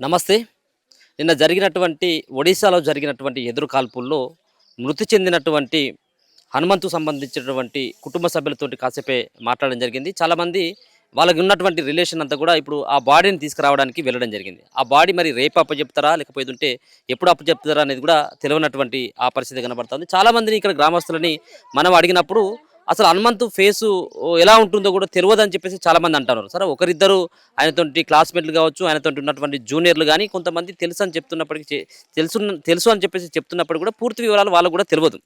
నమస్తే. నిన్న జరిగినటువంటి ఒడిశాలో జరిగినటువంటి ఎదురు కాల్పుల్లో మృతి చెందినటువంటి హనుమంతుకు సంబంధించినటువంటి కుటుంబ సభ్యులతోటి కాసేపే మాట్లాడడం జరిగింది. చాలామంది వాళ్ళకి ఉన్నటువంటి రిలేషన్ అంతా కూడా ఇప్పుడు ఆ బాడీని తీసుకురావడానికి వెళ్ళడం జరిగింది. ఆ బాడీ మరి రేపు అప్పజెప్తారా? లేకపోతే ఎప్పుడు అప్పజెప్తారా అనేది కూడా తెలవనటువంటి ఆ పరిస్థితి కనబడుతుంది. చాలామందిని ఇక్కడ గ్రామస్తులని మనం అడిగినప్పుడు అసలు హనుమంతు ఫేసు ఎలా ఉంటుందో కూడా తెలవదని చెప్పేసి చాలామంది అంటున్నారు. సరే ఒకరిద్దరు ఆయనతోటి క్లాస్‌మేట్‌లు కావచ్చు, ఆయనతోటి ఉన్నటువంటి జూనియర్‌లు గాని కొంతమంది తెలుసని చెప్తున్నప్పటికి తెలుసు అని చెప్పేసి చెప్తున్నప్పుడు కూడా పూర్తి వివరాలు వాళ్ళకి కూడా తెలవదు.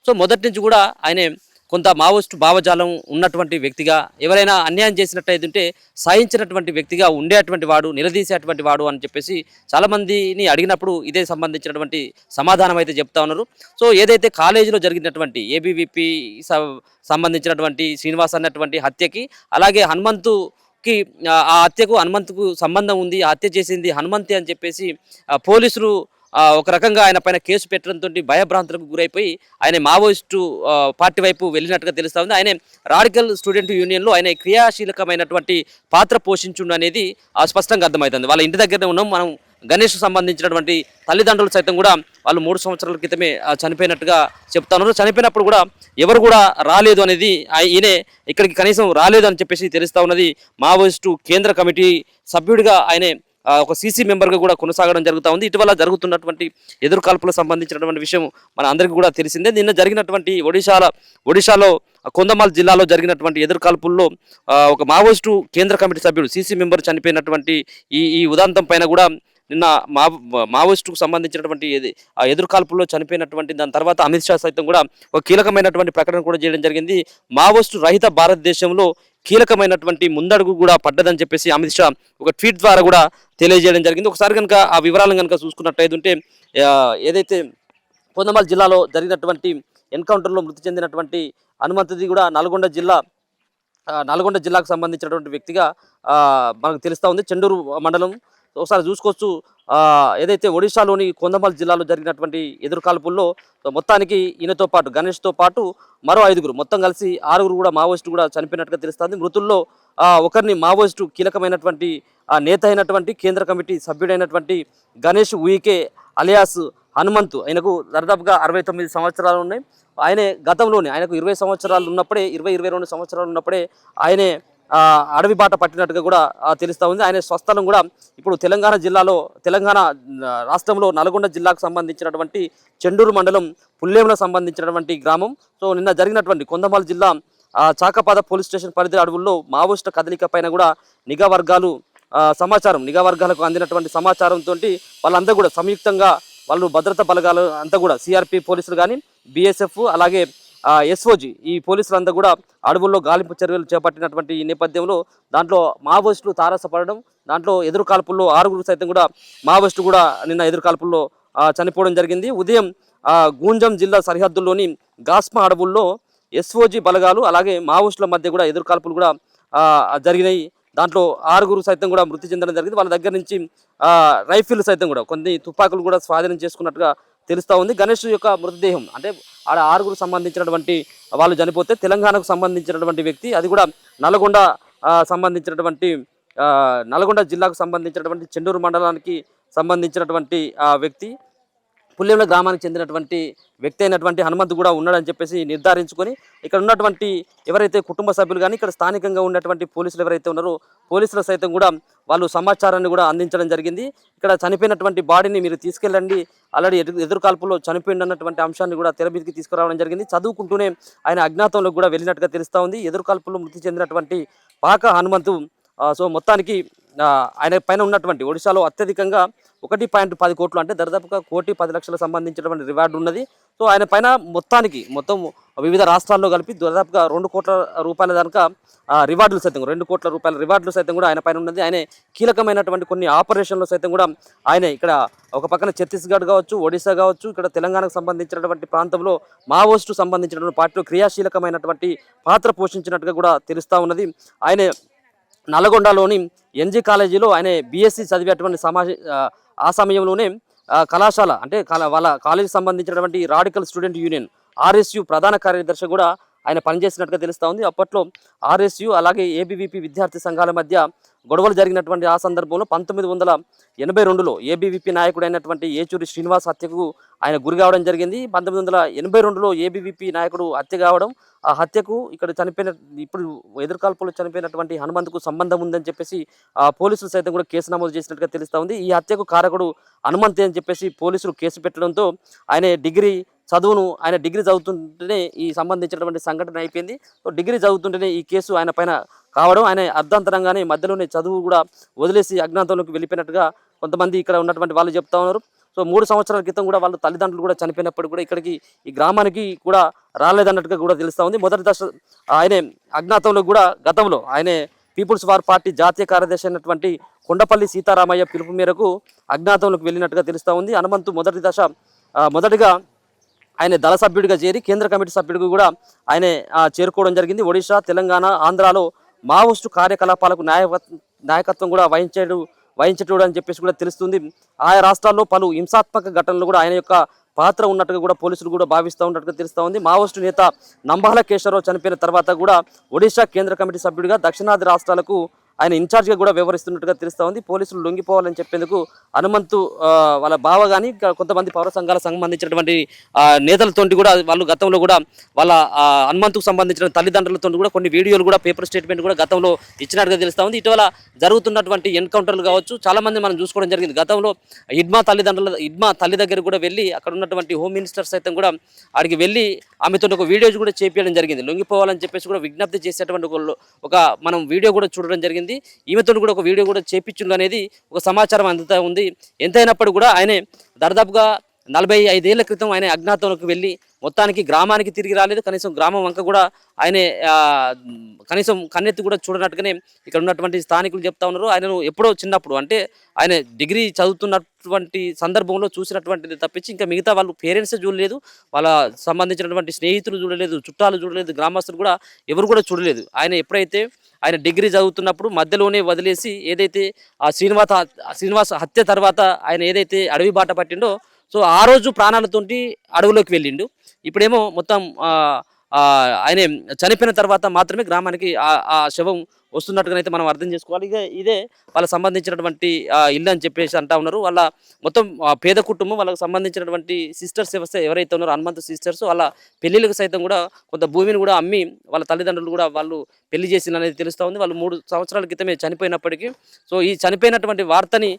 సో మొదటి నుంచి కూడా ఆయనే కొంత మావోయిస్టు భావజాలం ఉన్నటువంటి వ్యక్తిగా, ఎవరైనా అన్యాయం చేసినట్టయితుంటే సహించినటువంటి వ్యక్తిగా ఉండేటువంటి వాడు, నిలదీసేటువంటి వాడు అని చెప్పేసి చాలామందిని అడిగినప్పుడు ఇదే సంబంధించినటువంటి సమాధానం అయితే చెప్తా ఉన్నారు. సో ఏదైతే కాలేజీలో జరిగినటువంటి ఏబీవీపీ సంబంధించినటువంటి శ్రీనివాస్ అన్నటువంటి హత్యకి, అలాగే హనుమంతుకి ఆ హత్యకు హనుమంతుకు సంబంధం ఉంది. ఆ హత్య చేసింది హనుమంతే అని చెప్పేసి పోలీసులు ఒక రకంగా ఆయన పైన కేసు పెట్టడంతోటి భయభ్రాంతులకు గురైపోయి ఆయన మావోయిస్టు పార్టీ వైపు వెళ్ళినట్టుగా తెలుస్తా ఉంది. ఆయన రాడికల్ స్టూడెంట్ యూనియన్‌లో ఆయన క్రియాశీలకమైనటువంటి పాత్ర పోషించుండు అనేది స్పష్టంగా అర్థమవుతుంది. వాళ్ళ ఇంటి దగ్గరనే ఉన్నాం మనం. గణేష్‌కు సంబంధించినటువంటి తల్లిదండ్రులు సైతం కూడా వాళ్ళు 3 సంవత్సరాల క్రితమే చనిపోయినట్టుగా చెప్తా ఉన్నారు. చనిపోయినప్పుడు కూడా ఎవరు కూడా రాలేదు అనేది ఈయనే ఇక్కడికి కనీసం రాలేదు అని చెప్పేసి తెలుస్తా ఉన్నది. మావోయిస్టు కేంద్ర కమిటీ సభ్యుడిగా ఆయనే ఒక సీసీ మెంబర్‌గా కూడా కొనసాగడం జరుగుతూ ఉంది. ఇటీవల జరుగుతున్నటువంటి ఎదురు కాల్పులకు సంబంధించినటువంటి విషయం మన అందరికీ కూడా తెలిసిందే. నిన్న జరిగినటువంటి ఒడిశాలో కొంధమాల్ జిల్లాలో జరిగినటువంటి ఎదురు కాల్పుల్లో ఒక మావోయిస్టు కేంద్ర కమిటీ సభ్యుడు సీసీ మెంబర్ చనిపోయినటువంటి ఈ ఈ ఉదంతం పైన కూడా నిన్న మావోయిస్టుకు సంబంధించినటువంటి ఆ ఎదురు కాల్పుల్లో చనిపోయినటువంటి దాని తర్వాత అమిత్ షా సైతం కూడా ఒక కీలకమైనటువంటి ప్రకటన కూడా చేయడం జరిగింది. మావోయిస్టు రహిత భారతదేశంలో కీలకమైనటువంటి ముందడుగు కూడా పడ్డదని చెప్పేసి అమిత్ షా ఒక ట్వీట్ ద్వారా కూడా తెలియజేయడం జరిగింది. ఒకసారి కనుక ఆ వివరాలను కనుక చూసుకున్నట్టయితే ఏదైతే పొందమాల్ జిల్లాలో జరిగినటువంటి ఎన్కౌంటర్లో మృతి చెందినటువంటి హనుమంతుది కూడా నల్గొండ జిల్లాకు సంబంధించినటువంటి వ్యక్తిగా మనకు తెలుస్తూ ఉంది. చెండూరు మండలం ఒకసారి చూసుకోవచ్చు. ఏదైతే ఒడిశాలోని కొంధమాల్ జిల్లాలో జరిగినటువంటి ఎదురు కాల్పుల్లో మొత్తానికి ఈయనతో పాటు గణేష్తో పాటు మరో 5గురు మొత్తం కలిసి 6గురు కూడా మావోయిస్టు కూడా చనిపోయినట్టుగా తెలుస్తుంది. మృతుల్లో ఒకరిని మావోయిస్టు కీలకమైనటువంటి నేత అయినటువంటి కేంద్ర కమిటీ సభ్యుడైనటువంటి గణేష్ ఉయికే అలియాస్ హనుమంతు, ఆయనకు దాదాపుగా 69 సంవత్సరాలు ఉన్నాయి. ఆయనే గతంలోనే ఆయనకు 20 సంవత్సరాలు ఉన్నప్పుడే 22 సంవత్సరాలు ఉన్నప్పుడే ఆయనే అడవి బాట పట్టినట్టుగా కూడా తెలుస్తూ ఉంది. ఆయన స్వస్థలం కూడా ఇప్పుడు తెలంగాణ రాష్ట్రంలో నల్గొండ జిల్లాకు సంబంధించినటువంటి చెండూరు మండలం పుల్లేములకు సంబంధించినటువంటి గ్రామం. సో నిన్న జరిగినటువంటి కొంధమాల్ జిల్లా చాకపాద పోలీస్ స్టేషన్ పరిధి అడవుల్లో మావోయిస్టు కదలిక పైన కూడా నిఘా వర్గాలకు అందినటువంటి సమాచారంతో వాళ్ళందరూ కూడా సంయుక్తంగా వాళ్ళు భద్రతా బలగాలు అంతా కూడా సిఆర్పి పోలీసులు కానీ బిఎస్ఎఫ్ అలాగే ఎస్ఓజీ ఈ పోలీసులంతా కూడా అడవుల్లో గాలింపు చర్యలు చేపట్టినటువంటి ఈ నేపథ్యంలో దాంట్లో మావోయిస్టులు తారసపడడం, దాంట్లో ఎదురు కాల్పుల్లో 6గురు సైతం కూడా మావోయిస్టు కూడా నిన్న ఎదురు కాల్పుల్లో చనిపోవడం జరిగింది. ఉదయం గూంజం జిల్లా సరిహద్దుల్లోని గాస్మా అడవుల్లో ఎస్ఓజీ బలగాలు అలాగే మావోయిస్టుల మధ్య కూడా ఎదురు కాల్పులు కూడా జరిగినాయి. దాంట్లో 6గురు సైతం కూడా మృతి చెందడం జరిగింది. వాళ్ళ దగ్గర నుంచి రైఫిల్ సైతం కూడా కొన్ని తుపాకులు కూడా స్వాధీనం చేసుకున్నట్టుగా తెలుస్తూ ఉంది. గణేష్ యొక్క మృతదేహం అంటే ఆడ 6గురు సంబంధించినటువంటి వాళ్ళు చనిపోతే తెలంగాణకు సంబంధించినటువంటి వ్యక్తి, అది కూడా నల్గొండ జిల్లాకు సంబంధించినటువంటి చెండూరు మండలానికి సంబంధించినటువంటి వ్యక్తి, పుల్లేముల గ్రామానికి చెందినటువంటి వ్యక్తి అయినటువంటి హనుమంతు కూడా ఉన్నాడని చెప్పేసి నిర్ధారించుకొని ఇక్కడ ఉన్నటువంటి ఎవరైతే కుటుంబ సభ్యులు కానీ ఇక్కడ స్థానికంగా ఉన్నటువంటి పోలీసులు ఎవరైతే ఉన్నారో పోలీసులు సైతం కూడా వాళ్ళు సమాచారాన్ని కూడా అందించడం జరిగింది. ఇక్కడ చనిపోయినటువంటి బాడీని మీరు తీసుకెళ్ళండి, ఆల్రెడీ ఎదురు కాల్పుల్లో చనిపోయింది అన్నటువంటి అంశాన్ని కూడా తెర మీదకి తీసుకురావడం జరిగింది. చదువుకుంటూనే ఆయన అజ్ఞాతంలోకి కూడా వెళ్ళినట్టుగా తెలుస్తూ ఉంది. ఎదురు కాల్పుల్లో మృతి చెందినటువంటి పాక హనుమంతు సో మొత్తానికి ఆయన పైన ఉన్నటువంటి ఒడిశాలో అత్యధికంగా 1.10 కోట్లు అంటే దాదాపుగా 1,10,00,000 సంబంధించినటువంటి రివార్డు ఉన్నది. సో ఆయన పైన మొత్తం వివిధ రాష్ట్రాల్లో కలిపి దాదాపుగా 2 కోట్ల రూపాయల దాకా రివార్డులు సైతం 2 కోట్ల రూపాయల రివార్డులు సైతం కూడా ఆయన పైన ఉన్నది. ఆయన కీలకమైనటువంటి కొన్ని ఆపరేషన్లు సైతం కూడా ఆయన ఇక్కడ ఒక పక్కన ఛత్తీస్గఢ్ కావచ్చు, ఒడిశా కావచ్చు, ఇక్కడ తెలంగాణకు సంబంధించినటువంటి ప్రాంతంలో మావోయిస్టు సంబంధించినటువంటి పార్టీలో క్రియాశీలకమైనటువంటి పాత్ర పోషించినట్టుగా కూడా తెలుస్తూ ఉన్నది. ఆయన నల్గొండలోని ఎన్జీ కాలేజీలో ఆయన బీఎస్సీ చదివేటువంటి ఆ సమయంలోనే కళాశాల అంటే వాళ్ళ కాలేజీకి సంబంధించినటువంటి రాడికల్ స్టూడెంట్ యూనియన్ ఆర్ఎస్యు ప్రధాన కార్యదర్శి కూడా ఆయన పనిచేసినట్టుగా తెలుస్తూ ఉంది. అప్పట్లో ఆర్ఎస్యు అలాగే ఏబీవీపీ విద్యార్థి సంఘాల మధ్య గొడవలు జరిగినటువంటి ఆ సందర్భంలో 1982లో ఏబీవీపీ నాయకుడైనటువంటి ఏచూరి శ్రీనివాస్ హత్యకు ఆయన గురి కావడం జరిగింది. 1982లో ఏబీవీపీ నాయకుడు హత్య కావడం, ఆ హత్యకు ఇక్కడ చనిపోయిన ఇప్పుడు ఎదురుకాల్పులో చనిపోయినటువంటి హనుమంతుకు సంబంధం ఉందని చెప్పేసి పోలీసులు సైతం కూడా కేసు నమోదు చేసినట్టుగా తెలుస్తా ఉంది. ఈ హత్యకు కారకుడు హనుమంతే అని చెప్పేసి పోలీసులు కేసు పెట్టడంతో ఆయన డిగ్రీ చదువుతుంటేనే ఈ సంబంధించినటువంటి సంఘటన అయిపోయింది. సో డిగ్రీ చదువుతుంటేనే ఈ కేసు ఆయన పైన కావడం, ఆయన అర్ధాంతరంగానే మధ్యలోనే చదువు కూడా వదిలేసి అజ్ఞాతంలోకి వెళ్ళిపోయినట్టుగా కొంతమంది ఇక్కడ ఉన్నటువంటి వాళ్ళు చెప్తా ఉన్నారు. సో 3 సంవత్సరాల క్రితం కూడా వాళ్ళ తల్లిదండ్రులు కూడా చనిపోయినప్పుడు కూడా ఇక్కడికి ఈ గ్రామానికి కూడా రాలేదన్నట్టుగా కూడా తెలుస్తూ ఉంది. మొదటి దశ ఆయనే అజ్ఞాతంలో కూడా గతంలో ఆయనే పీపుల్స్ వార్ పార్టీ జాతీయ కార్యదర్శి అయినటువంటి కొండపల్లి సీతారామయ్య పిలుపు మేరకు అజ్ఞాతంలోకి వెళ్ళినట్టుగా తెలుస్తూ ఉంది. హనుమంతు మొదటిగా ఆయన దళ సభ్యుడిగా చేరి కేంద్ర కమిటీ సభ్యుడిగా కూడా ఆయన చేరుకోవడం జరిగింది. ఒడిశా, తెలంగాణ, ఆంధ్రాలో మావోయిస్టు కార్యకలాపాలకు నాయకత్వం కూడా వహించేటోడు అని చెప్పేసి కూడా తెలుస్తుంది. ఆయా రాష్ట్రాల్లో పలు హింసాత్మక ఘటనలు కూడా ఆయన యొక్క పాత్ర ఉన్నట్టుగా కూడా పోలీసులు కూడా భావిస్తూ ఉన్నట్టుగా తెలుస్తూ ఉంది. మావోయిస్టు నేత నంబాల కేశవరావు చనిపోయిన తర్వాత కూడా ఒడిశా కేంద్ర కమిటీ సభ్యుడిగా దక్షిణాది రాష్ట్రాలకు ఆయన ఇన్ఛార్జ్గా కూడా వ్యవహరిస్తున్నట్టుగా తెలుస్తూ ఉంది. పోలీసులు లొంగిపోవాలని చెప్పేందుకు హనుమంతు వాళ్ళ బావ కానీ కొంతమంది పౌర సంఘాలకు సంబంధించినటువంటి నేతలతోటి కూడా వాళ్ళు గతంలో కూడా వాళ్ళ హనుమంతుకు సంబంధించిన తల్లిదండ్రులతో కూడా కొన్ని వీడియోలు కూడా పేపర్ స్టేట్మెంట్ కూడా గతంలో ఇచ్చినట్టుగా తెలుస్తూ ఉంది. ఇటీవల జరుగుతున్నటువంటి ఎన్కౌంటర్లు కావచ్చు, చాలామంది మనం చూసుకోవడం జరిగింది. గతంలో హిడ్మా తల్లి దగ్గర కూడా వెళ్ళి అక్కడ ఉన్నటువంటి హోమ్ మినిస్టర్ సైతం కూడా అక్కడికి వెళ్ళి ఆమెతో ఒక వీడియోస్ కూడా చేపించడం జరిగింది. లొంగిపోవాలని చెప్పేసి కూడా విజ్ఞప్తి చేసేటువంటి ఒక మనం వీడియో కూడా చూడడం జరిగింది. ఈమెతో కూడా ఒక వీడియో కూడా చేపించుడు అనేది ఒక సమాచారం అందుతా ఉంది. ఎంతైనప్పుడు కూడా ఆయన దాదాపుగా 45 ఏళ్ల క్రితం ఆయన అజ్ఞాతంలోకి వెళ్ళి మొత్తానికి గ్రామానికి తిరిగి రాలేదు. కనీసం గ్రామం వంక కూడా ఆయన కనీసం కన్నెత్తి కూడా చూడనట్టుగానే ఇక్కడ ఉన్నటువంటి స్థానికులు చెప్తా ఉన్నారు. ఆయనను ఎప్పుడో చిన్నప్పుడు అంటే ఆయన డిగ్రీ చదువుతున్నటువంటి సందర్భంలో చూసినటువంటిది తప్పించి ఇంకా మిగతా వాళ్ళు పేరెంట్స్ చూడలేదు, వాళ్ళ సంబంధించినటువంటి స్నేహితులు చూడలేదు, చుట్టాలు చూడలేదు, గ్రామస్తులు కూడా ఎవరు కూడా చూడలేదు. ఆయన డిగ్రీ చదువుతున్నప్పుడు మధ్యలోనే వదిలేసి ఏదైతే ఆ శ్రీనివాస హత్య తర్వాత ఆయన ఏదైతే అడవి బాట పట్టిండో, సో ఆ రోజు ప్రాణాలతోటి అడవిలోకి వెళ్ళిండు. ఇప్పుడేమో మొత్తం ఆయన చనిపోయిన తర్వాత మాత్రమే గ్రామానికి ఆ శవం వస్తున్నట్టుగానైతే మనం అర్థం చేసుకోవాలి. ఇదే వాళ్ళకి సంబంధించినటువంటి ఇల్లు అని చెప్పేసి అంటా ఉన్నారు. వాళ్ళ మొత్తం పేద కుటుంబం, వాళ్ళకి సంబంధించినటువంటి సిస్టర్స్ ఎవరైతే ఉన్నారో హనుమంతు సిస్టర్స్, వాళ్ళ పెళ్ళిళ్ళకి సైతం కూడా కొంత భూమిని కూడా అమ్మి వాళ్ళ తల్లిదండ్రులు కూడా వాళ్ళు పెళ్లి చేసిందనేది తెలుస్తూ ఉంది. వాళ్ళు 3 సంవత్సరాల క్రితమే చనిపోయినప్పటికీ సో ఈ చనిపోయినటువంటి వార్తని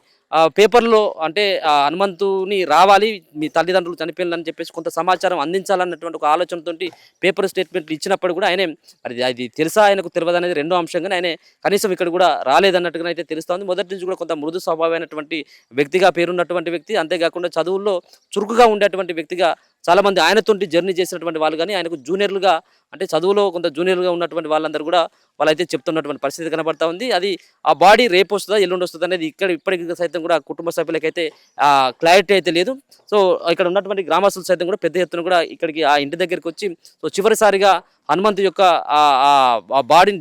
పేపర్లో అంటే హనుమంతుని రావాలి, మీ తల్లిదండ్రులు చనిపోయిందని చెప్పేసి కొంత సమాచారం అందించాలన్నటువంటి ఒక ఆలోచనతోటి పేపర్ స్టేట్మెంట్ ఇచ్చినప్పుడు కూడా ఆయనే మరి అది తెలుసా ఆయనకు తెలియదు అనేది రెండో అంశంగా ఆయన కనీసం ఇక్కడ కూడా రాలేదన్నట్టుగా అయితే తెలుస్తోంది. మొదటి నుంచి కూడా కొంత మృదు స్వభావమైనటువంటి వ్యక్తిగా పేరున్నటువంటి వ్యక్తి, అంతేకాకుండా చదువుల్లో చురుకుగా ఉండేటువంటి వ్యక్తిగా చాలామంది ఆయనతోటి జర్నీ చేసినటువంటి వాళ్ళు కానీ ఆయనకు జూనియర్లుగా అంటే చదువులో కొంత జూనియర్గా ఉన్నటువంటి వాళ్ళందరూ కూడా వాళ్ళైతే చెప్తున్నటువంటి పరిస్థితి కనబడతా ఉంది. అది ఆ బాడీ రేపు వస్తుందా ఎల్లుండి వస్తుందా అనేది ఇప్పటికి సైతం కూడా కుటుంబ సభ్యులకైతే క్లారిటీ అయితే లేదు. సో ఇక్కడ ఉన్నటువంటి గ్రామస్తులు సైతం కూడా పెద్ద ఎత్తున కూడా ఇక్కడికి ఆ ఇంటి దగ్గరికి వచ్చి సో చివరిసారిగా హనుమంతు యొక్క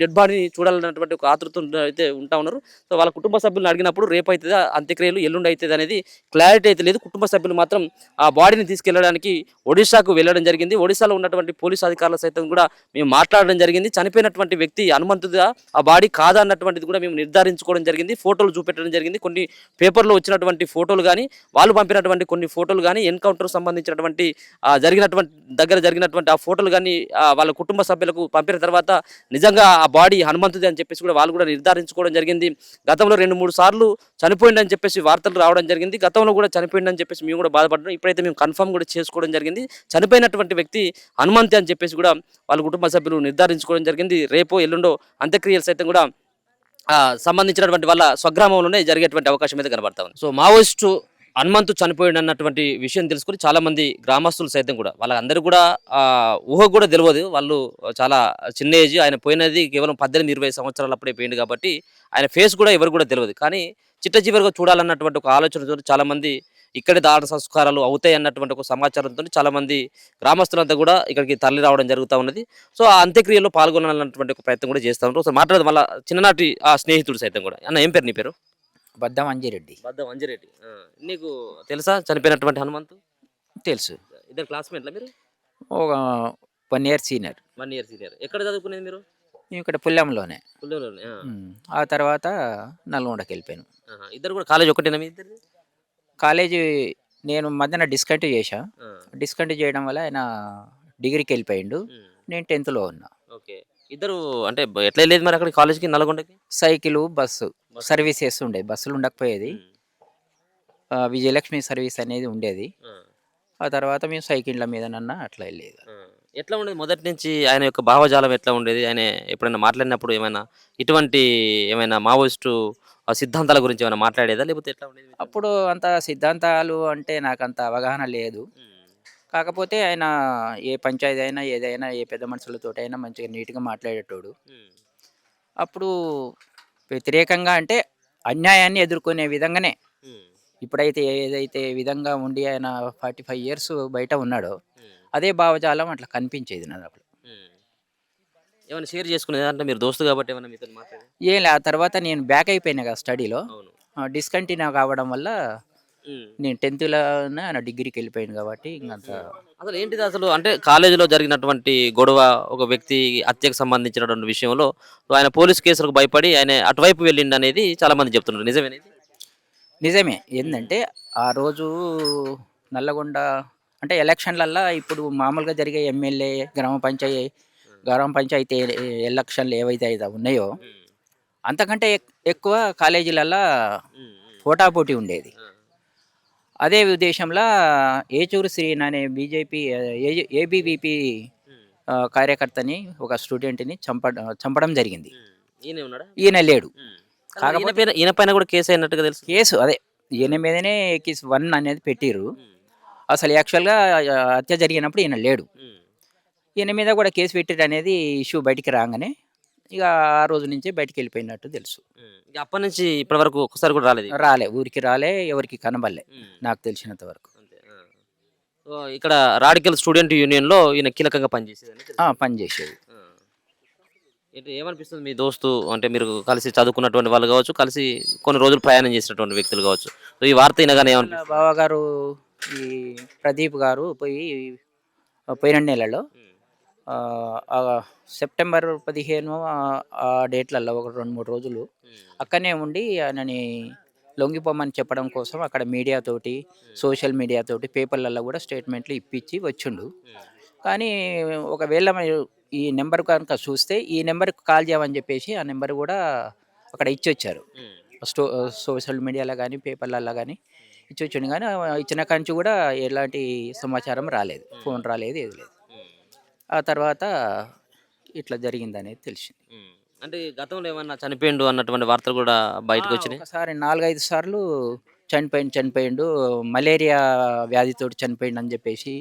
డెడ్ బాడీని చూడాలన్నటువంటి ఒక ఆతృత అయితే ఉంటా ఉన్నారు. సో వాళ్ళ కుటుంబ సభ్యులను అడిగినప్పుడు రేపు అవుతుందా అంత్యక్రియలు ఎల్లుండి అవుతుంది అనేది క్లారిటీ అయితే లేదు. కుటుంబ సభ్యులు మాత్రం ఆ బాడీని తీసుకెళ్లడానికి ఒడిశాకు వెళ్ళడం జరిగింది. ఒడిశాలో ఉన్నటువంటి పోలీసు అధికారులు సైతం కూడా మేము మాట్లాడడం జరిగింది. చనిపోయినటువంటి వ్యక్తి హనుమంతుగా ఆ బాడీ కాదా అన్నటువంటిది కూడా మేము నిర్ధారించుకోవడం జరిగింది. ఫోటోలు చూపెట్టడం జరిగింది. కొన్ని పేపర్లో వచ్చినటువంటి ఫోటోలు కానీ వాళ్ళు పంపినటువంటి కొన్ని ఫోటోలు కానీ ఎన్కౌంటర్ సంబంధించినటువంటి జరిగినటువంటి ఆ ఫోటోలు కానీ వాళ్ళ కుటుంబ సభ్యులకు పంపిన తర్వాత నిజంగా ఆ బాడీ హనుమంతుది అని చెప్పేసి కూడా వాళ్ళు కూడా నిర్ధారించుకోవడం జరిగింది. గతంలో 2-3 సార్లు చనిపోయిందని చెప్పేసి వార్తలు రావడం జరిగింది. గతంలో కూడా చనిపోయిందని చెప్పేసి మేము కూడా బాధపడ్డాం. ఇప్పుడైతే మేము కన్ఫర్మ్ కూడా చేసుకోవడం జరిగింది. చనిపోయినటువంటి వ్యక్తి హనుమంతే అని చెప్పేసి కూడా వాళ్ళ కుటుంబ సభ్యులు నిర్ధారించుకోవడం జరిగింది. రేపో ఎల్లుండో అంత్యక్రియలు సైతం కూడా సంబంధించినటువంటి వాళ్ళ స్వగ్రామంలోనే జరిగేటువంటి అవకాశం అయితే కనబడతా ఉంది. సో మావోయిస్టు హనుమంతు చనిపోయాడు అన్నటువంటి విషయం తెలుసుకుని చాలామంది గ్రామస్తులు సైతం కూడా వాళ్ళందరూ కూడా ఊహ కూడా తెలియదు. వాళ్ళు చాలా చిన్న ఏజ్, ఆయన పోయినది కేవలం 18-20 సంవత్సరాలు అప్పుడే పోయింది కాబట్టి ఆయన ఫేస్ కూడా ఎవరు కూడా తెలియదు. కానీ చిట్టచివరిగా చూడాలన్నటువంటి ఒక ఆలోచనతో చాలామంది ఇక్కడే దాన సంస్కారాలు అవుతాయి అన్నటువంటి ఒక సమాచారంతో చాలామంది గ్రామస్తులంతా కూడా ఇక్కడికి తరలి రావడం జరుగుతూ ఉన్నది. సో ఆ అంత్యక్రియలో పాల్గొనాలన్నటువంటి ఒక ప్రయత్నం కూడా చేస్తూ ఉంటారు. సో మాట్లాడదు మళ్ళీ చిన్ననాటి ఆ స్నేహితుడు సైతం కూడా. అన్న ఏం పేరు నీ పేరు? బద్దం అంజిరెడ్డి. అంజిరెడ్డి. నీకు తెలుసా చనిపోయినటువంటి హనుమంతు? తెలుసు. ఇద్దరు క్లాస్మేట్లా మీరు? ఒక 1 ఇయర్ సీనియర్. 1 year senior. ఎక్కడ చదువుకునేది మీరు? మేము ఇక్కడ పుల్లంలోనే. పుల్లూరులోనే, ఆ తర్వాత నల్గొండకి వెళ్ళిపోయాను. ఇద్దరు కూడా కాలేజ్ ఒకటేనా మీ ఇద్దరు? కాలేజీ నేను మధ్యన డిస్కంటిన్యూ చేశా. డిస్కంటిన్యూ చేయడం వల్ల ఆయన డిగ్రీకి వెళ్ళిపోయిండు. నేను 10థ్లో ఉన్నా. ఓకే. ఇద్దరు అంటే ఎట్లా వెళ్ళేది మరి అక్కడ కాలేజ్కి నల్గొండకి? సైకిలు, బస్సు సర్వీస్ చేస్తుండే. బస్సులు ఉండకపోయేది. విజయలక్ష్మి సర్వీస్ అనేది ఉండేది. ఆ తర్వాత మేము సైకిళ్ళ మీదనన్నా అట్లా వెళ్ళేది. ఎట్లా ఉండేది మొదటి నుంచి ఆయన యొక్క భావజాలం ఎట్లా ఉండేది? ఆయన ఎప్పుడైనా మాట్లాడినప్పుడు ఏమైనా ఇటువంటి ఏమైనా మావోయిస్టు సిద్ధాంతాల గురించి ఏమైనా మాట్లాడేదా? లేకపోతే ఎట్లా ఉండేది? అప్పుడు అంత సిద్ధాంతాలు అంటే నాకంత అవగాహన లేదు. కాకపోతే ఆయన ఏ పంచాయతీ అయినా, ఏదైనా, ఏ పెద్ద మనుషులతోటైనా మంచిగా నీట్‌గా మాట్లాడేటోడు. అప్పుడు వ్యతిరేకంగా అంటే అన్యాయాన్ని ఎదుర్కొనే విధంగానే ఇప్పుడైతే ఏదైతే విధంగా ఉండి ఆయన 45 ఇయర్స్ బయట ఉన్నాడో, అదే భావజాలం అట్లా కనిపించేది నాకు. ఏమైనా షేర్ చేసుకునేదా? అంటే మీరు దోస్తు కాబట్టి ఏమైనా మీతోని మాట్లాడేదా? ఏం లే ఆ తర్వాత నేను బ్యాక్ అయిపోయినా కదా స్టడీలో. అవును. డిస్కంటిన్యూ కావడం వల్ల హ్మ్. నేను 10థ్‌లోనే ఆయన డిగ్రీకి వెళ్ళిపోయాను కాబట్టి ఇంకంత అసలు ఏంటిది అసలు అంటే కాలేజీలో జరిగినటువంటి గొడవ ఒక వ్యక్తి హత్యకు సంబంధించినటువంటి విషయంలో ఆయన పోలీస్ కేసులకు భయపడి ఆయన అటువైపు వెళ్ళిండనేది చాలా మంది చెప్తున్నారు. నిజమేనా ఇది? నిజమే. ఏందంటే ఆ రోజు నల్లగొండ అంటే ఎలక్షన్‌లల్లా ఇప్పుడు మామూలుగా జరిగే ఎమ్మెల్యే, గ్రామ పంచాయతీ ఎలక్షన్‌లు ఏవైతే అయితే ఉన్నాయో, అంతకంటే ఎక్కువ కాలేజీలల్లా పోటాపోటీ ఉండేది. అదే ఉద్దేశంలా ఏచూరు శ్రీను అనే బీజేపీ ఏబీవీపీ కార్యకర్తని ఒక స్టూడెంట్‌ని చంపడం జరిగింది. ఈయనే ఉన్నాడా? ఈయన లేడు. కాకపోతే ఈయన పైన కూడా కేసు అయినట్టుగా తెలుసు. కేసు అదే ఈయన మీదనే కేసు 1 అనేది పెట్టిర్రు. అసలు యాక్చువల్‌గా హత్య జరిగినప్పుడు ఈయన లేడు. ఈయన మీద కూడా కేసు పెట్టిరనేది ఇష్యూ బయటికి రాంగానే ఇక ఆ రోజు నుంచి బయటికెళ్ళిపోయినట్టు తెలుసు. ఇక అప్పటి నుంచి ఇప్పటి వరకు ఒక్కసారి కూడా రాలేదు. రాలే. ఊరికి రాలే. ఎవరికీ కనబడలే నాకు తెలిసినంత వరకు. అంతే. సో, ఇక్కడ రాడికల్ స్టూడెంట్ యూనియన్‌లో ఈయన కీలకంగా పనిచేసేదని తెలుసు. పనిచేసేది. ఏంటి ఏమనిపిస్తుంది మీ దోస్తు అంటే మీరు కలిసి చదువుకున్నటువంటి వాళ్ళు కావచ్చు, కలిసి కొన్ని రోజులు ప్రయాణం చేసినటువంటి వ్యక్తులు కావచ్చు. సో, ఈ వార్త వినగానే వాళ్ళ ఏమనిపిస్తుంది? బావగారు ఈ ప్రదీప్ గారు పోయిన నెలలో సెప్టెంబర్ 15 ఆ డేట్‌లలో ఒక 2, 3 రోజులు అక్కడనే ఉండి ఆయనని లొంగిపోమని చెప్పడం కోసం అక్కడ మీడియాతోటి, సోషల్ మీడియాతోటి, పేపర్‌లలో కూడా స్టేట్మెంట్‌లు ఇప్పించి వచ్చిండు. కానీ ఒకవేళ మీరు ఈ నెంబర్ కనుక చూస్తే ఈ నెంబర్‌కి కాల్ చేయమని చెప్పేసి ఆ నెంబర్ కూడా అక్కడ ఇచ్చొచ్చారు. సోషల్ మీడియాలో గానీ, పేపర్‌లలో గానీ ఇచ్చొచ్చిండు గానీ ఇచ్చిన కాంచి కూడా ఎలాంటి సమాచారం రాలేదు. ఫోన్ రాలేదు. ఏది లేదు. ఆ తర్వాత ఇట్లా జరిగిందనేది తెలిసింది. అంటే గతంలో ఏమన్నా చనిపోయిండు అన్నటువంటి వార్తలు కూడా బయటకొచ్చినాయి. ఒకసారి 4, 5 సార్లు చనిపోయిండు. మలేరియా వ్యాధితోటి చనిపోయిండని జెప్పేసి,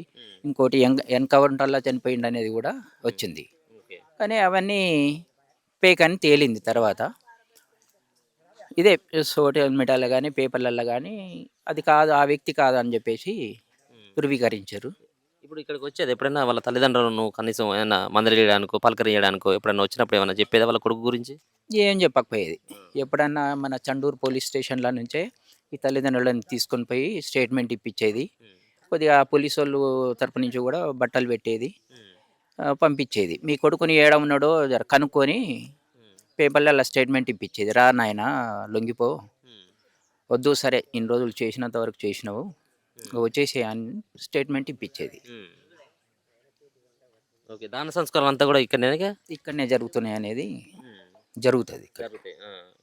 ఇంకోటి ఎన్‌కౌంటర్‌లో చనిపోయిండనేది గూడా వచ్చింది. ఓకే. కానీ అవన్నీ ఫేక్ అని తేలింది తర్వాత. ఇదే సోషల్ మీడియాలో గానీ, పేపర్‌లలో గానీ అది కాదు, ఆ వ్యక్తి కాదని జెప్పేసి ధృవీకరించారు. ఇప్పుడు ఇక్కడికి వచ్చేది ఎప్పుడైనా వాళ్ళ తల్లిదండ్రులను కనీసం ఏమన్నా మందలియడానికో, పలకరియడానికో ఎప్పుడైనా వచ్చినప్పుడు ఏమన్నా చెప్పేదా వాళ్ళ కొడుకు గురించి? ఏం చెప్పకపోయేది. ఎప్పుడన్నా మన చండూరు పోలీస్ స్టేషన్‌ల నుంచే ఈ తల్లిదండ్రులను తీసుకొని పోయి స్టేట్మెంట్ ఇప్పిచ్చేది. కొద్దిగా పోలీసోళ్ళు తరపు నుంచి గూడా బట్టలు పెట్టేది. పంపించేది. మీ కొడుకుని ఏడ ఉన్నాడో జర కనుక్కొని పేపర్‌లలో స్టేట్మెంట్ ఇప్పిచ్చేది. రా నాయనా లొంగిపో. వద్దు సరే ఇన్ని రోజులు చేసినంత వరకు చేసినావు. వచ్చేసేయి అని స్టేట్మెంట్ ఇప్పిచ్చేది. ఓకే. దాన సంస్కారం అంతా కూడా ఇక్కడనేగా? ఇక్కడనే జరుగుతున్నాయనేది జరుగుతది ఇక్కడ. జరుగుతాయి.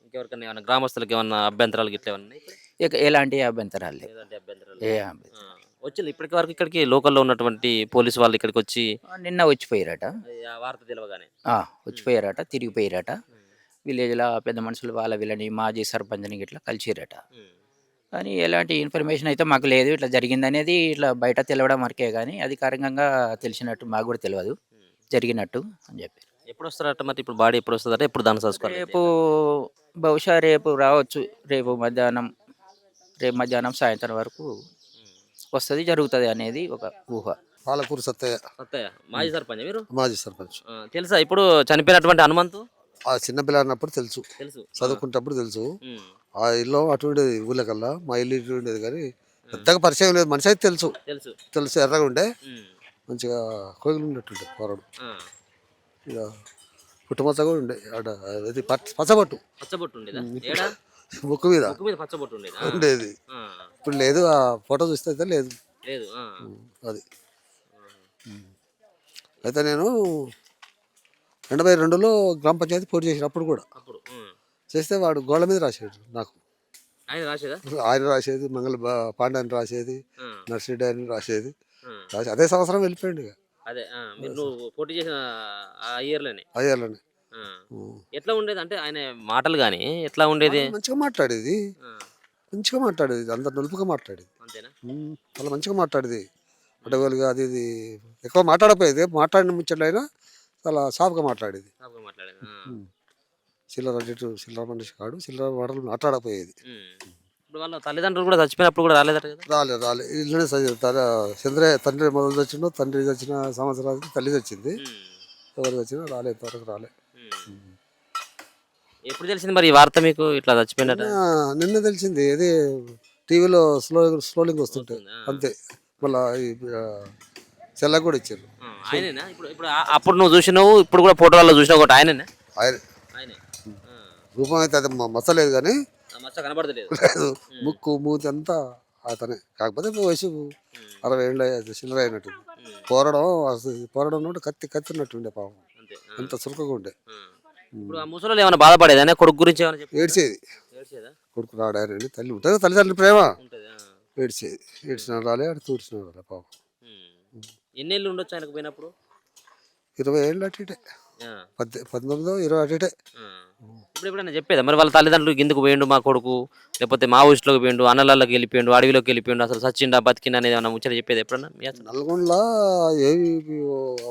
ఇంకెవరికన్నా ఏమన్నా గ్రామస్తులకి ఏమన్నా అభ్యంతరాలు గిట్ల ఏమన్నా ఉన్నాయా ఇక్కడ? ఇక ఎలాంటి అభ్యంతరాలు లేవు. ఎలాంటి అభ్యంతరాలు ఏ లేవు. అభ్యంతరం వచ్చిండ్రా ఇప్పటి వరకు ఇక్కడికి లోకల్‌లో ఉన్నటువంటి పోలీసు వాళ్ళు ఇక్కడికొచ్చి నిన్న వచ్చిపోయారట. ఆ వార్త తెలవగానే? వచ్చిపోయారట. తిరిగిపోయారట. విలేజ్‌లో పెద్ద మనుషులు వీళ్ళని మాజీ సర్పంచ్‌ని గిట్లా కలిసిర్రట. కానీ ఎలాంటి ఇన్ఫర్మేషన్ అయితే మాకు లేదు. ఇట్లా జరిగిందనేది ఇట్లా బయట తెలవడం వరకే గానీ, అధికారికంగా తెలిసినట్టు మాకు గూడా తెలవదు. జరిగినట్టు అని చెప్పారు. ఎప్పుడొస్తారట మరి ఇప్పుడు బాడీ ఎప్పుడొస్తదట? ఎప్పుడు దాన సంస్కారం అయితే? రేపు బహుశా రేపు రావచ్చు. రేపు మధ్యాహ్నం, సాయంత్రం వరకు వస్తది, జరుగుతది అనేది ఒక ఊహ. పాలకూరు సత్తయ్య, అత్తయ్య మాజీ సర్పంచ్ మీరు? మాజీ సర్పంచ్. తెలుసా ఇప్పుడు చనిపోయినటువంటి హనుమంతు? ఆ చిన్న పిల్లన్నప్పుడు తెలుసు, తెలుసు. చదువుకుంటప్పుడు తెలుసు. ఉమ్, ఆ ఇల్లు అటు ఉండేది, ఊళ్ళకల్లా మా ఇల్లు ఇటు ఉండేది, కానీ పెద్దగా పరిచయం లేదు. మనిషి అయితే తెలుసు, తెలుసు. తెలుసు ఎర్రగా ఉండే, ఉమ్, మంచిగా కోగిలు ఉన్నట్టుండే పోరడు. ఆ, ఇక పుట్టుమచ్చ కూడా ఉండే ఆడ అది పచ్చబొట్టు పచ్చబొట్టు ఉండేదా ఏడా ముక్కు మీద ముక్కు మీద పచ్చబొట్టు ఉండేదా ఉండేది. ఆ, ఇప్పుడు లేదు, ఆ ఫోటో చూస్తే అయితే లేదు. లేదు అది అయితే నేను 82లో గ్రామ పంచాయతీ పోటీ చేసిన అప్పుడు కూడా అప్పుడు చేస్తే వాడు గోళ్ళ మీద రాసాడు నాకు. ఆయన రాసేదా ఆయన రాసేది, పాండ్యాన్ని రాసేది, ఆ, నర్సిరెడ్డి అని రాసేది. ఆ. రాసి అదే సంవత్సరం వెళ్ళిపోయాడు ఇక అదే మీరు నువ్వు పోటీ చేసిన ఆ ఇయర్లోనే అయ్యాలని. ఎట్లా ఉండేది అంటే ఆయన మాటలు కానీ ఎట్లా ఉండేది మంచిగా మాట్లాడేది, ఆ, మంచిగా మాట్లాడేది, అందరు నలుపుగా మాట్లాడేది. అంతేనా చాలా మంచిగా మాట్లాడేది. అడవులుగా అది ఇది ఎక్కువ మాట్లాడకపోయేది, మాట్లాడిన ముచ్చట్లయినా చాలా సాఫ్గా మాట్లాడేది. సాఫ్గా మాట్లాడేది చిల్లర అటు చిల్లర మనిషి కాడు, చిల్లర మాటలు మాట్లాడకపోయేది. ఇప్పుడు వాళ్ళ తల్లిదండ్రులు కూడా చచ్చిపోయినప్పుడు కూడా రాలేదట కదా రాలే ఇల్లునే చంద్రయ్య తండ్రి మొదలు తెచ్చిండు, తండ్రి తెచ్చిన సంవత్సరానికి తల్లి తెచ్చింది. ఎవరు వచ్చినా రాలే, ఇంతవరకు రాలే. ఎప్పుడు తెలిసింది మరి ఈ వార్త మీకు ఇట్లా చచ్చిపోయినట నిన్న తెలిసింది. ఇది టీవీలో స్లోలింగ్ వస్తుంటాయి అంతే. మళ్ళీ చెల్లకు కూడా ఇచ్చారు. ఆయనేనా ఇప్పుడు ఇప్పుడు అప్పుడు నువ్వు చూసినావు, ఇప్పుడు కూడా ఫోటోలలో చూసినావు ఒకటి ఆయననే ఆయన ఆయనే రూపం అయితే అది మచ్చలేదు కానీ మచ్చ కనబడతలేదు లేదు, ముక్కు మూతి అంతా అతనే. కాకపోతే వయసు 60 ఏళ్ళు చిల్లర అయినట్టు. పోరడం నోటి కత్తిన్నట్టుండే పాపం, అంతే అంత చురుకగా ఉండే. ఇప్పుడు ఆ ముసలి ఏమైనా బాధపడేది కొడుకు గురించి ఏమైనా చెప్పి ఏడ్చేది, ఏడ్చేదా కొడుకు రాడారని. తల్లి ఉంటుంది, తల్లిదండ్రుల ప్రేమ. ఉంటుంది ఏడ్చేది, ఏడ్చిన రాలే, అటు తూడ్చిన రాలే పాపం. ఎన్నేళ్ళు ఉండొచ్చు ఆయనకు పోయినప్పుడు 20 ఏళ్ళు అటు ఇటే, 19 20 అటు ఇటే. ఇప్పుడు ఎప్పుడైనా చెప్పేదా మరి వాళ్ళ తల్లిదండ్రులు ఎందుకు పోయిండు మా కొడుకు, లేకపోతే మా ఊరిలోకి పోయిండు, అన్నలకి వెళ్ళిపోయిండు, అడవిలోకి వెళ్ళిపోయిండు, అసలు సచ్చిండా బతికిండా అనేది ఏమన్నా ముచ్చట చెప్పేది ఎప్పుడన్నా మీ అసలు నల్గొండలో ఏవి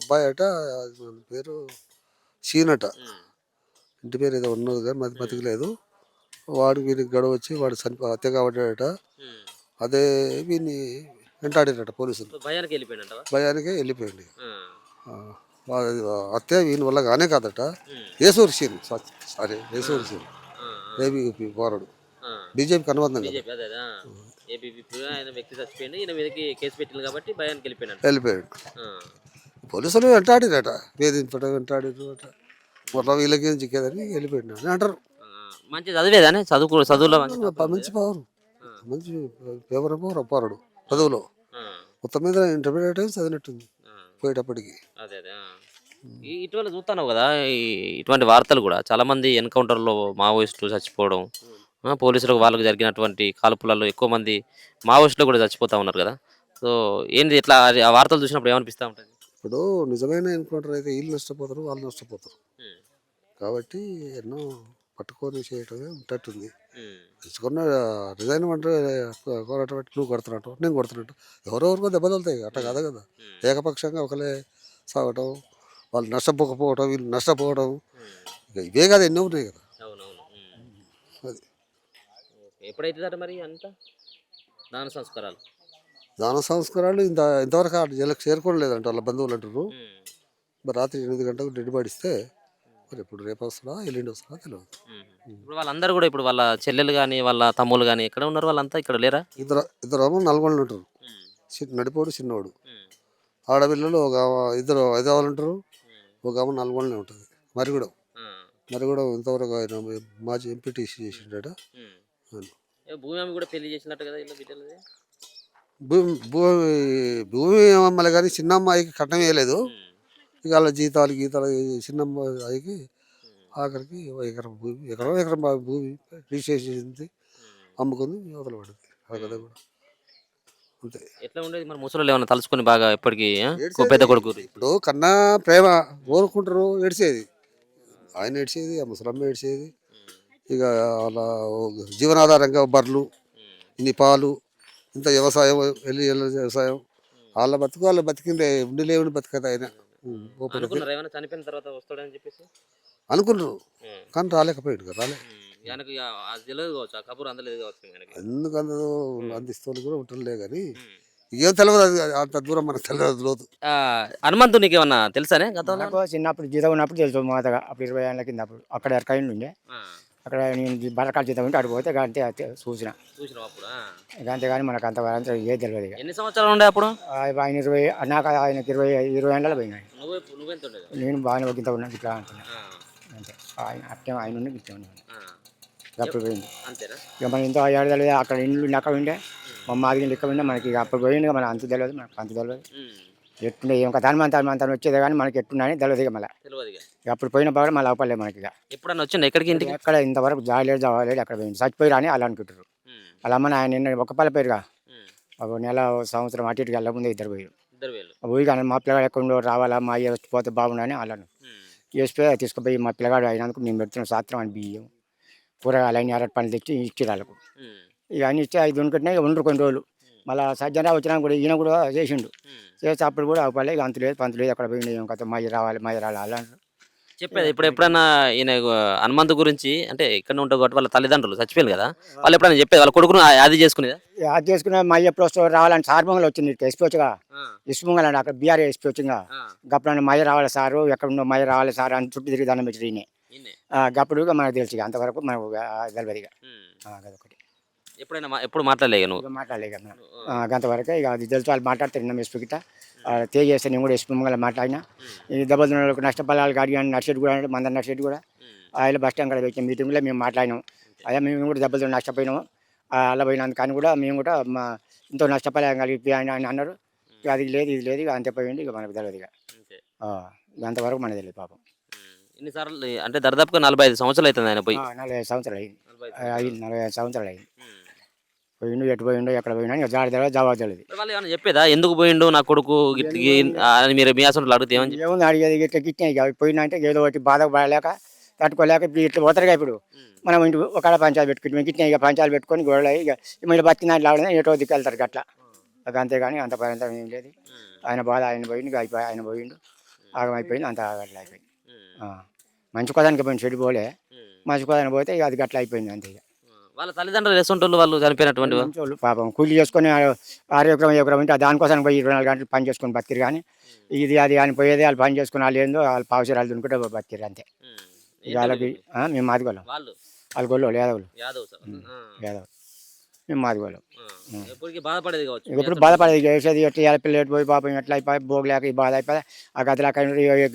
అబ్బాయి అట, మన పేరు సీనట, ఇంటి పేరు ఏదో ఉన్నది కానీ బతికలేదు. వాడు వీరికి గొడవ వచ్చి వాడు హత్య కాబడ్డాడట. అదే వీడిని వెంటాడినట పోలీసులు. భయానికి వెళ్ళిపోయిందంట భయానికే వెళ్ళిపోయింది. హత్య వీని వల్ల కానే కాదట. ఏసూరు సీన్, సారీ ఏసూరు సీన్, ఏబీపీ పోరాడు, బీజేపీకి అనుబంధం కదా. ఆయన వ్యక్తి చచ్చిపోయింది, ఈయన మీదకి కేసు పెట్టింది కాబట్టి భయానికి వెళ్ళిపోయాడు. పోలీసులు వెంటాడిరట, వేధింపట వెంటాడిరట. మొత్తం వీళ్ళకి ఏం చిక్కేదని వెళ్ళిపోయాడు అని అంటారు. మంచి చదివేదానే చదువులో మంచి పవర్, మంచి పేపర్ పోరాడు చదువులో. మొత్తం మీద ఇంటర్మీడియట్ చదివినట్టుంది పోయేటప్పటికి. అదే అదే ఇటీవల చూస్తాను కదా, ఇటువంటి వార్తలు కూడా చాలా మంది ఎన్కౌంటర్లో మావోయిస్టులు చచ్చిపోవడం, పోలీసులకు వాళ్ళకు జరిగినటువంటి కాల్పులలో ఎక్కువ మంది మావోయిస్టులు కూడా చచ్చిపోతా ఉన్నారు కదా. సో ఏంది ఇట్లా ఆ వార్తలు చూసినప్పుడు ఏమనిపిస్తూ ఉంటుంది? ఇప్పుడు నిజమైన ఎన్కౌంటర్ అయితే వీళ్ళు నష్టపోతారు, వాళ్ళు నష్టపోతారు. కాబట్టి ఎన్నో పట్టుకొని చేయటమే ఉంటట్టుంది. తెచ్చుకున్న రిజైన్ అంటే కోరటం, నువ్వు కొడుతున్నట్టు నేను కొడుతున్నట్టు ఎవరెవరికో దెబ్బ తగులుతాయి. అట్లా కాదు కదా, ఏకపక్షంగా ఒకలే సాగటం, వాళ్ళు నష్టపోకపోవటం, వీళ్ళు నష్టపోవడం, ఇక ఇవే కదా ఎన్నో ఉన్నాయి కదా. అది ఎప్పుడైతే మరి అంతా దాన సంస్కారాలు ఇంతవరకు ఆ జైలుకు చేరుకోలేదంట వాళ్ళ బంధువులు అంటారు. మరి రాత్రి 8 గంటలకు డెడ్ బాడీ ఇస్తే మరి ఇప్పుడు రేపు వస్తుందా ఎల్లుండి వస్తుందా తెలియదు. ఇప్పుడు వాళ్ళందరూ కూడా ఇప్పుడు వాళ్ళ చెల్లెలు కానీ వాళ్ళ తమ్ముళ్ళు కానీ ఎక్కడ ఉన్నారు? వాళ్ళంతా ఇక్కడ లేరా? ఇద్దరు నల్గొండలు ఉంటారు, నడిపోడు చిన్నోడు. ఆడపిల్లలు ఇద్దరు హైదరాబాద్ ఉంటారు, ఒక ఆమె నల్గొండలే ఉంటుంది. మరిగూడెం ఇంతవరకు ఆయన మాజీ ఎంపీటీసీ చేసిండట. భూమి ఆమె కూడా పెళ్లి చేసినట్టు కదా ఇలా బిడ్డలది. భూమి అమ్మాయి కానీ చిన్న అమ్మాయికి కట్నం వేయలేదు. ఇక వాళ్ళ జీతాలు చిన్న అమ్మాయికి ఆఖరికి ఎకరం భూమి రిజిస్ట్రేషన్ చేసింది, అమ్ముకుంది, యువతలు పడింది. ఆ కథ కూడా అంతే. ఎట్లా ఉండేది మరి ముసలు ఏమన్నా తలుచుకొని బాగా ఎప్పటికీ పెద్ద కొడుకు ఇప్పుడు కన్నా ప్రేమ కోరుకుంటారు, ఏడ్చేది ఆయన, ఏడ్చేది ఆ ముసలమ్మ ఏడ్చేది. ఇక వాళ్ళ జీవనాధారంగా బర్రెలు, ఇన్ని పాలు, ఇంత వ్యవసాయం, వెళ్ళి వ్యవసాయం, వాళ్ళ బతుకు వాళ్ళు బతికిండే, ఉండి లేవుని బతుకదు ఆయన. చనిపోయిన తర్వాత వస్తాడని చెప్పేసి అనుకున్నారు కానీ రాలేకపోయాడు కదా. ఎందుకు అందరూ అందిస్తూ కూడా ఉంటుందిలే కానీ ఏం తెలియదు, అంత దూరం మనకు తెలియదు లోతు. హనుమంతు నీకు ఏమన్నా తెలుసానే? గతంలో చిన్నప్పుడు జీతం ఉన్నప్పుడు తెలుసు మాతగా, అప్పుడు 20 ఏళ్ళ కింద అప్పుడు అక్కడ ఎరకాయండి ఉండే. అక్కడ నేను బరకాలు జీతం ఉంటే అక్కడ పోతే అంతే చూసిన అంతేగాని మనకు అంత ఏది తెలియదు. ఎన్ని సంవత్సరాలు ఉండే అప్పుడు? ఆయన 20, నాకు ఆయనకి 20 ఏళ్ళలో పోయినాయి. నేను బాగానే ఒకంత ఉన్నా ఇట్లా అంటున్నా. ఆయన అట్టే ఆయన ఉండి ఇట్టే ఉన్నాను ఆ, అప్పుడు పోయింది. అంతేనా? ఇక మనం ఎంతో ఏడాది అక్కడ ఇండ్లు అక్కడ ఉండే మా మాదిగి లెక్క ఉండే మనకి ఇక అప్పుడు పోయింది. మన అంత తెలియదు, మనకు అంత తెలియదు. ఎట్టుండే ఏం కదా మన వచ్చేదే కానీ మనకి ఎట్టున్నాయని తెలియదు. ఇక మళ్ళీ తెలియదు ఇక. ఇక అప్పుడు పోయిన బాగా మళ్ళీ అవపడలేదు మనకి. ఇక ఎప్పుడన్నా వచ్చిండు ఎక్కడికి ఇంటికి? ఎక్కడ ఇంతవరకు జాలేదు జావలేదు అక్కడ పోయింది. చచ్చిపోయి అని అలా అనుకుంటారు. అలా అమ్మని ఆయన నిన్న ఒక పల్ల పేరుగా ఒక నెల సంవత్సరం అటు ఇటుకి వెళ్ళకముందే ఇద్దరు పోయారు. ఇద్దరు వేలు. పోయి కానీ మా పిల్లగాడు ఎక్కడ రావాలా మా అయ్య వచ్చిపోతే బాగుండని అలాను వేసిపోయి తీసుకుపోయి మా పిల్లగాడు అయినందుకు నేను పెడుతున్న సాత్రం అని బియ్యం కూరగాయలు అన్ని అరటి పనులు తెచ్చి ఇచ్చి వాళ్ళకు ఇక అన్ని ఇచ్చి 5 ఉంటున్నాయి. ఇక ఉండరు కొన్ని రోజులు. మళ్ళీ సజ్జన వచ్చినా కూడా ఈయన కూడా చేసిండు. చేస్తే అప్పుడు కూడా అవపడలే. ఇక అంత లేదు పంత లేదు అక్కడ పోయింది. ఏం కథ మయ్య రావాలి అలా అంటారు. చెప్పేది ఇప్పుడు ఎప్పుడన్నా ఈయన హనుమంతు గురించి అంటే ఇక్కడ ఉంటారు కాబట్టి వాళ్ళ తల్లిదండ్రులు చచ్చిపోయారు కదా, వాళ్ళు ఎప్పుడైనా చెప్పేది వాళ్ళ కొడుకును అది చేసుకునేదా? అది చేసుకున్న మయ్య ఎప్పుడు వస్తూ రావాలని సార్మంగలు వచ్చింది. ఎస్పీ వచ్చిగా ఇసుమంగల్ అండి అక్కడ బీఆర్ ఎస్పీ వచ్చింగా గప్పుడు మయ్య రావాలి సారు ఎక్కడ ఉన్న మయ్య రావాలి సార్ అని చుట్టూ తిరిగి దండం పెట్టి ఈయనే గప్పుడు మనకు తెలుసు. అంతవరకు మనకు తెలియదు. ఇక అదొకటి. ఎప్పుడైనా ఎప్పుడు మాట్లాడలేక నువ్వు? మాట్లాడలేక అంతవరకే. ఇక అది తెలుసు. వాళ్ళు మాట్లాడితే నిన్న ఎస్పీ గిట్ట తెలియజేస్తే నేను కూడా ఎస్పీ ముంగల మాట్లాడినా. ఈ దెబ్బతిన్నోళ్ళకి నష్టపడాలు అడిగాను. నర్సెట్ కూడా మందర నర్సెట్ కూడా ఆయన బస్ స్టాండ్ కూడా వచ్చిన మీటింగ్లో మేము మాట్లాడినాం. అదే మేము కూడా దెబ్బతిని నష్టపోయినాము. అలా పోయినందుకు కానీ కూడా మేము కూడా మా ఎంతో నష్టపడాలి కలిపి ఆయన అన్నారు. ఇక అది లేదు ఇది లేదు. ఇక అంతే పోయింది. ఇక మనకు తెలియదు. ఇక అంతవరకు మనకు తెలియదు పాపం. ఇన్నిసార్లు అంటే దాదాపుగా 45 సంవత్సరాలు అవుతుంది ఆయన పోయి. 45 సంవత్సరాలు అయింది. 45 సంవత్సరాలు అయింది. పోయిండు ఎటు పోయిండో ఎక్కడ పోయినా ఇక జాడ తెలియదు జవాబు తెలియదు. వాళ్ళు ఏమైనా చెప్పేదా ఎందుకు పోయిండు నా కొడుకు అని మీరు మీ అసలు అడిగితే ఏమని? ఏముంది అడిగేది ఇట్లా గిట్టినా ఇక పోయినా అంటే ఏదో ఒకటి బాధ పడలేక తట్టుకోలేక ఇప్పుడు ఇట్లా పోతారుగా. ఇప్పుడు మనం ఇంటి ఒక పంచాయతీ పెట్టుకుంటాం గిట్టినా ఇక పంచాయతీ పెట్టుకొని గొడవలు ఇక మీరు బతికిన లాగా ఏటో దిక్కు వెళ్తారు అట్లా. ఇక అంతేగాని అంత పర్యంతం ఏం లేదు. ఆయన బాధ ఆయన పోయిండు. ఇక అయిపోయి ఆయన పోయిండు ఆగం అయిపోయింది. అంత అట్లా అయిపోయింది. మంచి కోదానికి పోయింది చెడు పోలే. మంచి కోదానికి పోతే ఇక అది గట్లా అయిపోయింది అంతే. ఇక వాళ్ళ తల్లిదండ్రులు రెస్టారెంట్లు వాళ్ళు చనిపోయినటువంటి వాళ్ళు పాపం కూలీ చేసుకొని 6 ఎకరం ఉంటే దానికోసం పోయి 24 గంటలు పని చేసుకొని బతికిరు. కానీ ఇది అది అని పోయేది వాళ్ళు పని చేసుకుని వాళ్ళు ఏందో వాళ్ళు పావుసరాలు దున్నుకుంటే బతికిరు అంతే. ఇక వాళ్ళకి మేము మాదిగోళ్ళం. వాళ్ళు గొల్లోళ్ళు యాదవులు. యాదవ్ మేము మాదిగోళ్ళం. బాధపడేది కావచ్చు. ఎప్పుడు బాధపడేది చేసేది ఎట్లా పిల్లలు పోయి పాపం ఎట్లా అయిపోయి భోగలేక ఈ బాధ అయిపోయి ఆ గద్దలు అక్కడ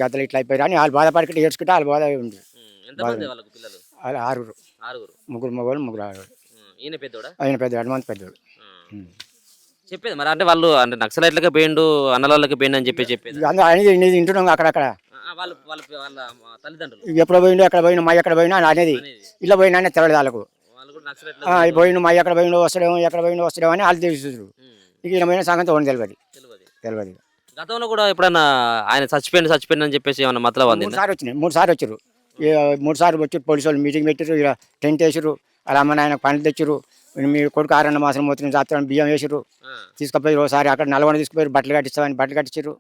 గద్దలు ఇట్లా అయిపోయారు అని వాళ్ళు బాధపడుకుంటే ఏడ్చుకుంటే వాళ్ళు బాధ ఉంది. వాళ్ళు 6 ముగ్గురు మగవాళ్ళు 3 ఆడవాళ్ళు. ఆయన పెద్దవాడు హనుమంత్ పెద్దవాడు. చెప్పేది మరి అంటే వాళ్ళు అంటే నక్సలైట్లకే పోయిండు అన్నలకి పోయిండు అని చెప్పేది అనేది వింటున్నాం అక్కడక్కడ. ఎప్పుడు పోయిండు ఎక్కడ పోయినా మై ఎక్కడ పోయినా అనేది ఇలా పోయినా తెలవదు వాళ్ళకు. పోయిండు మై ఎక్కడ పోయిండు వస్తాడేమో ఎక్కడ పోయిండు వస్తాడేమో అని వాళ్ళు తెలుసు. ఇక ఈయన పోయిన సంగతి ఓన్ తెలియదు. గతంలో కూడా ఎప్పుడన్నా ఆయన చచ్చిపోయిండు అని చెప్పేసి ఏమన్నా మతలబు అంది? 3 సార్లు వచ్చినాయి. 3 సార్లు వచ్చారు. 3 సార్లు వచ్చి పోలీసు వాళ్ళు మీటింగ్ పెట్టారు. ఇలా టెంట్ వేసారు. అలా అమ్మ నాయన పండ్లు తెచ్చారు. మీ కొడుకు 6 మాసం పోతున్న జాతర బియ్యం వేసారు. తీసుకుపోయి ఒకసారి అక్కడ నల్గొండ తీసుకుపోయి బట్టలు కట్టిస్తామని బట్టలు కట్టించారు.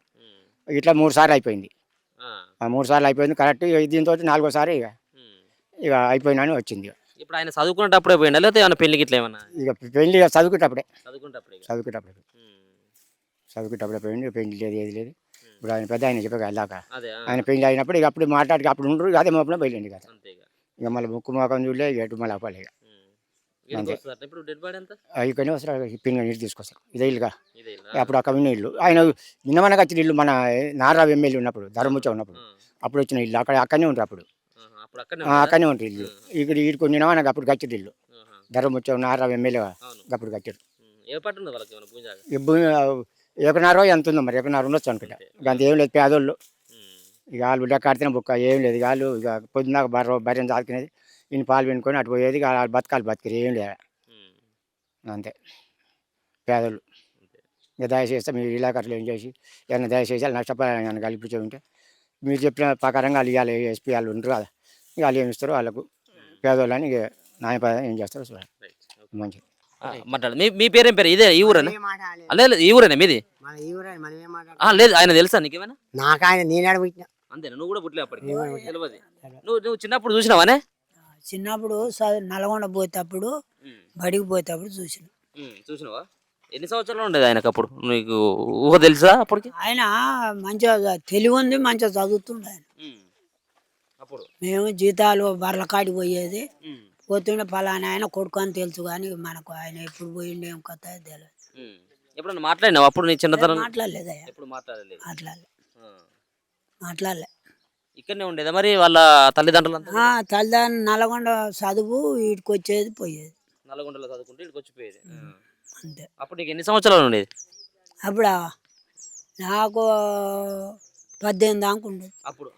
ఇట్లా 3 సార్లు అయిపోయింది. 3 సార్లు అయిపోయింది కరెక్ట్. దీంతో 4వ సారి ఇక అయిపోయినా అని వచ్చింది. ఇప్పుడు ఆయన చదువుకునేటప్పుడే పోయిండా లేకపోతే ఏమైనా పెళ్లికి ఇట్లా ఏమన్నా? ఇక పెళ్లి చదువుకునేటప్పుడే పోయింది. పెళ్లి లేదు ఏది లేదు. ఇప్పుడు ఆయన పెద్ద ఆయన చెప్పాక వెళ్ళాక ఆయన పెళ్లి అయినప్పుడు ఇక అప్పుడు మాట్లాడి అప్పుడు ఉండరు. అదే మోపన బయలుండి కదా. ఇక మళ్ళీ ముక్కు మోకం చూడలే ఇక ఎటు మళ్ళీ అవ్వాలి. ఇక్కడనే వస్తారు. పిన్గా నీరు తీసుకొస్తారు. ఇదే ఇల్లుగా అప్పుడు అక్కడ ఉన్న ఇల్లు ఆయన నిన్నమనకు వచ్చిన ఇల్లు మన నారావు ఎమ్మెల్యే ఉన్నప్పుడు ధర్మముచ్చ ఉన్నప్పుడు అప్పుడు వచ్చిన ఇల్లు అక్కడనే ఉంటారు. అప్పుడు అక్కడనే ఉంటారు ఇల్లు. ఇక్కడ ఈడుకు నిన్నమనకు అప్పుడు కట్టిన ఇల్లు ధర్మముచ్చ నారావు ఎమ్మెల్యే అప్పుడు కట్టారు. ఎకరన్నర ఎంత ఉందో మరి ఎకరన్నర ఉండొచ్చు అనుకుంటా. ఇక అంత ఏం లేదు పేదోళ్ళు. ఇక వాళ్ళు బిడ్డ కడితేనే బుక్క ఏం లేదు. ఇక వాళ్ళు ఇక పొద్దున్నాక బర్రెని దాచుకునేది ఈయన పాలు పెట్టుకొని అటు పోయేది. ఇక వాళ్ళు బతకాలి ఏం లేదు అంతే పేదోళ్ళు. ఇక దయచేస్తే మీరు ఇలాకట్లు ఏం చేసి ఏమైనా దయచేసి వాళ్ళు నష్టపోయాలని కల్పించి ఉంటే మీరు చెప్పిన ప్రకారంగా వాళ్ళు ఇవ్వాలి. ఎస్పీ వాళ్ళు ఉంటారు కదా ఇక వాళ్ళు ఏమి ఇస్తారో వాళ్ళకు పేదోళ్ళని ఇక న్యాయపరంగా ఏం చేస్తారో చూడాలి. మంచిది మాట్లాడు. మీ పేరేం పేరు? ఇదే ఈ ఊరేనా? లేదు ఈ ఊరేనా మీది? లేదు ఆయన తెలుసా నీకేమైనా? నాకు ఆయన నేను పుట్టిన అంతేనా? నువ్వు కూడా పుట్టలే అప్పటికి తెలియదు. నువ్వు చిన్నప్పుడు చూసినావానే? చిన్నప్పుడు నల్గొండ పోయేటప్పుడు బడికి పోయేటప్పుడు చూసినావా? ఎన్ని సంవత్సరాలు ఉండేది ఆయనకు అప్పుడు? నీకు ఊహ తెలుసా అప్పటికి? ఆయన మంచిగా తెలివి ఉంది. మంచిగా చదువుతుండే ఆయన. అప్పుడు మేము జీతాలు బర్ల కాడికి పోయేది. పోతుండే పలానా ఆయన కొడుకు అని తెలుసు కానీ మనకు ఆయన ఎప్పుడు పోయిండే ఏం కథ తెలియదు. ఎప్పుడన్నా మాట్లాడినావు అప్పుడు నీ చిన్నతనం? మాట్లాడలేదు. ఎప్పుడు మాట్లాడలేదు. మాట్లాడలే. ఇక్కడనే ఉండేదా మరి వాళ్ళ తల్లిదండ్రులంతా? తల్లిదండ్రులు నల్గొండ చదువు వీటికి వచ్చేది పోయేది నల్గొండలో చదువుకుంటే ఇక్కడికి వచ్చిపోయేది. అంతే. అప్పుడు నీకు ఎన్ని సంవత్సరాలు ఉండేది? అప్పుడు నాకు 18 దాకా ఉండేది. అప్పుడు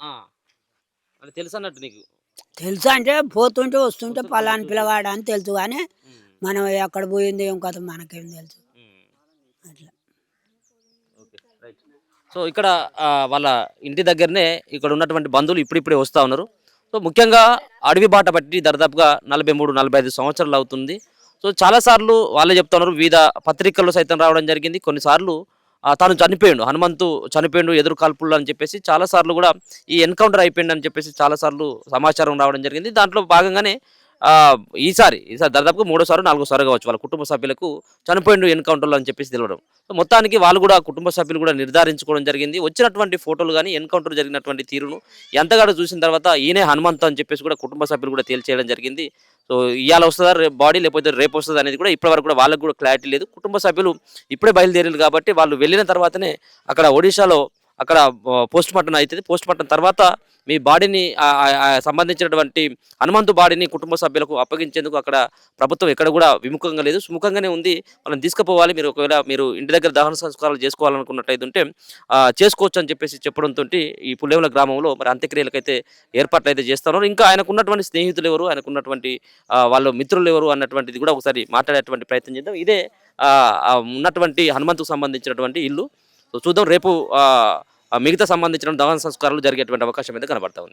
అంటే తెలుసు అన్నట్టు నీకు. తెలుసు అంటే పోతుంటే వస్తుంటే పలాని పిల్లగాడు అని తెలుసు కానీ మనం ఎక్కడ పోయింది ఏం కథ మనకేం తెలుసు అట్లా. Okay, right. సో ఇక్కడ వాళ్ళ ఇంటి దగ్గరనే ఇక్కడ ఉన్నటువంటి బంధువులు ఇప్పుడిప్పుడే వస్తూ ఉన్నారు. సో ముఖ్యంగా అడవి బాట పట్టి దాదాపుగా 43-45 సంవత్సరాలు అవుతుంది. సో చాలాసార్లు వాళ్ళే చెప్తా ఉన్నారు, వివిధ పత్రికల్లో సైతం రావడం జరిగింది. కొన్నిసార్లు తాను చనిపోయిండు, హనుమంతు చనిపోయిండు ఎదురు కాల్పుల్లో అని చెప్పేసి చాలాసార్లు కూడా ఈ ఎన్కౌంటర్ అయిపోయింది అని చెప్పేసి చాలాసార్లు సమాచారం రావడం జరిగింది. దాంట్లో భాగంగానే ఈసారి దాదాపుగా 3వ సారి 4వ సారి కావచ్చు వాళ్ళ కుటుంబ సభ్యులకు చనిపోయిండు ఎన్కౌంటర్లో అని చెప్పేసి తెలవడం. సో మొత్తానికి వాళ్ళు కూడా కుటుంబ సభ్యులు కూడా నిర్ధారించుకోవడం జరిగింది. వచ్చినటువంటి ఫోటోలు కానీ ఎన్కౌంటర్ జరిగినటువంటి తీరును ఎంతగానో చూసిన తర్వాత ఈయనే హనుమంతు అని చెప్పేసి కూడా కుటుంబ సభ్యులు కూడా తేల్చేయడం జరిగింది. సో ఇవాళ వస్తుందా బాడీ లేకపోతే రేపు వస్తుందా అనేది కూడా ఇప్పటివరకు కూడా వాళ్ళకు కూడా క్లారిటీ లేదు. కుటుంబ సభ్యులు ఇప్పుడే బయలుదేరారు కాబట్టి వాళ్ళు వెళ్ళిన తర్వాతనే అక్కడ ఒడిశాలో అక్కడ పోస్ట్ మార్టం అవుతుంది. పోస్ట్ మార్టం తర్వాత మీ బాడీని సంబంధించినటువంటి హనుమంతు బాడీని కుటుంబ సభ్యులకు అప్పగించేందుకు అక్కడ ప్రభుత్వం ఎక్కడ కూడా విముఖంగా లేదు, సుముఖంగానే ఉంది. వాళ్ళని తీసుకుపోవాలి, మీరు ఒకవేళ మీరు ఇంటి దగ్గర దహన సంస్కారాలు చేసుకోవాలనుకున్నట్టయితే ఉంటే చేసుకోవచ్చు అని చెప్పేసి చెప్పడంతో ఈ పుల్లేముల గ్రామంలో మరి అంత్యక్రియలకైతే ఏర్పాట్లు అయితే చేస్తున్నారు. ఇంకా ఆయనకు ఉన్నటువంటి స్నేహితులు ఎవరు, ఆయనకు ఉన్నటువంటి వాళ్ళ మిత్రులు ఎవరు అన్నటువంటిది కూడా ఒకసారి మాట్లాడేటువంటి ప్రయత్నం చేద్దాం. ఇదే ఉన్నటువంటి హనుమంతుకు సంబంధించినటువంటి ఇల్లు. సో చూద్దాం రేపు మిగతా సంబంధించిన దహన సంస్కారాలు జరిగేటువంటి అవకాశం అయితే కనబడతా ఉంది.